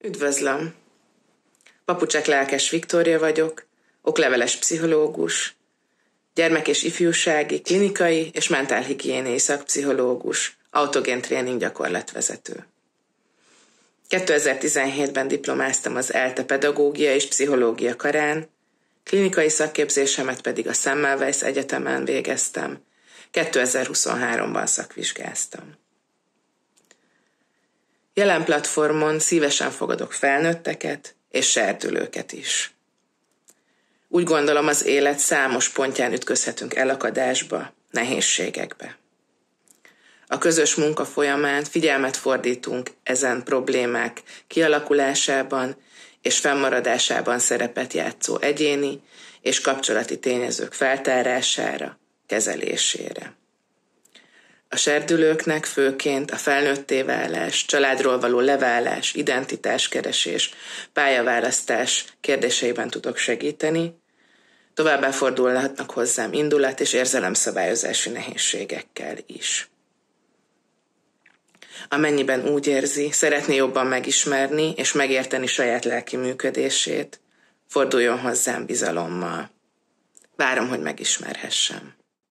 Üdvözlöm! Papucsek Lelkes Viktória vagyok, okleveles pszichológus, gyermek- és ifjúsági, klinikai és mentálhigiéniai szakpszichológus, autogén tréning gyakorlatvezető. 2017-ben diplomáztam az ELTE pedagógia és pszichológia karán, klinikai szakképzésemet pedig a Semmelweis Egyetemen végeztem, 2023-ban szakvizsgáztam. Jelen platformon szívesen fogadok felnőtteket és serdülőket is. Úgy gondolom, az élet számos pontján ütközhetünk elakadásba, nehézségekbe. A közös munka folyamán figyelmet fordítunk ezen problémák kialakulásában és fennmaradásában szerepet játszó egyéni és kapcsolati tényezők feltárására, kezelésére. A serdülőknek főként a felnőtté válás, családról való leválás, identitáskeresés, pályaválasztás kérdéseiben tudok segíteni, továbbá fordulhatnak hozzám indulat- és érzelemszabályozási nehézségekkel is. Amennyiben úgy érzi, szeretné jobban megismerni és megérteni saját lelki működését, forduljon hozzám bizalommal. Várom, hogy megismerhessem.